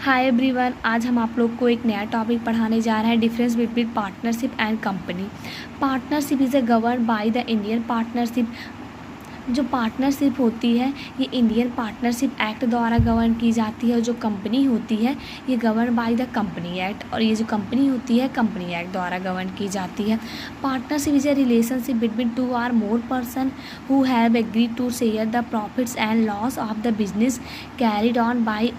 Hi everyone, आज हम आप लोग को एक नया टॉपिक पढ़ाने जा रहे हैं, difference between partnership and company. Partnership is a govern by the Indian partnership. जो पार्टनरशिप होती है ये इंडियन पार्टनरशिप एक्ट द्वारा गवर्न की जाती है, और जो कंपनी होती है ये govern by the company act, और ये जो कंपनी होती है कंपनी एक्ट द्वारा गवर्न की जाती है। Partnership is a relationship between two or more person who have agreed to share the profits and loss of the business carried on by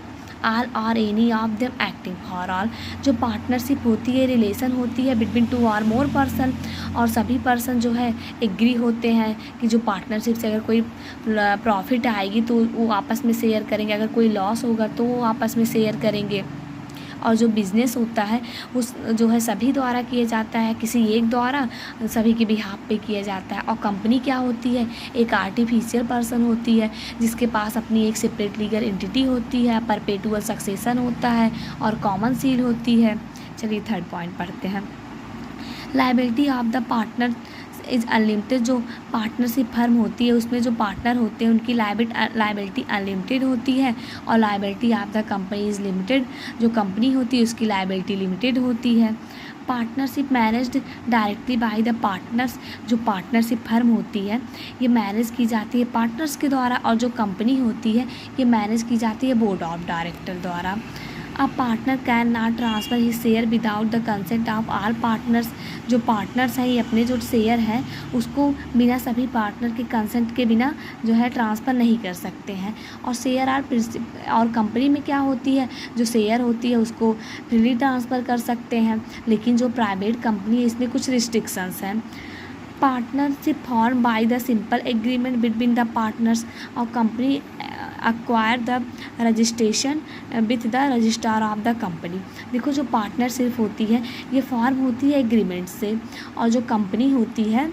all or any of them acting for all. जो partnership होती है relation होती है between two or more person, और सभी person जो है agree होते हैं कि जो पार्टनरशिप से अगर कोई प्रॉफिट आएगी तो वो आपस में शेयर करेंगे, अगर कोई लॉस होगा तो वो आपस में शेयर करेंगे। और जो बिज़नेस होता है उस जो है सभी द्वारा किया जाता है, किसी एक द्वारा सभी के बिहाफ पे किया जाता है। और कंपनी क्या होती है, एक आर्टिफिशियल पर्सन होती है जिसके पास अपनी एक सेपरेट लीगल एंटिटी होती है, परपेटुअल सक्सेशन होता है और कॉमन सील होती है। चलिए थर्ड पॉइंट पढ़ते हैं। Liability of the partner is unlimited. जो पार्टनरशिप फर्म होती है उसमें जो पार्टनर होते हैं उनकी लायबिलिटी अनलिमिटेड होती है, और liability of the company is limited. जो कंपनी होती है उसकी लायबिलिटी लिमिटेड होती है। Partnership managed directly by the partners. जो पार्टनरशिप फर्म होती है ये मैनेज की जाती है पार्टनर्स के द्वारा, और जो कंपनी होती है ये मैनेज की जाती है बोर्ड ऑफ डायरेक्टर द्वारा। A partner can not transfer he share without the consent of all partners. जो पार्टनर्स हैं ये अपने जो शेयर है उसको बिना सभी पार्टनर के कंसेंट के बिना जो है ट्रांसफ़र नहीं कर सकते हैं। और शेयर और कंपनी में क्या होती है, जो शेयर होती है उसको फ्रीली ट्रांसफ़र कर सकते हैं, लेकिन जो प्राइवेट कंपनी है इसमें कुछ रिस्ट्रिक्शंस हैं। Partnership form by the simple agreement between the partners, और company acquire the registration with the registrar of the company। देखो जो पार्टनरशिप होती है ये फॉर्म होती है एग्रीमेंट से, और जो कंपनी होती है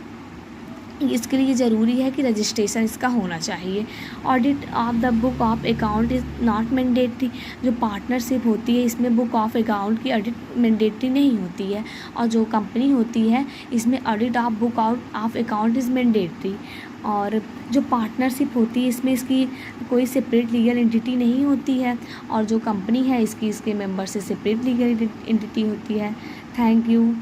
इसके लिए ज़रूरी है कि रजिस्ट्रेशन इसका होना चाहिए। Audit of the book of account is not mandatory. जो पार्टनरशिप होती है इसमें बुक ऑफ अकाउंट की ऑडिट मैंडेटरी नहीं होती है, और जो कंपनी होती है इसमें audit of book of account is mandatory. और जो पार्टनरशिप होती है इसमें इसकी कोई सेपरेट लीगल एंटिटी नहीं होती है, और जो कंपनी है इसके मेंबर से सेपरेट लीगल एंटिटी होती है। Thank you.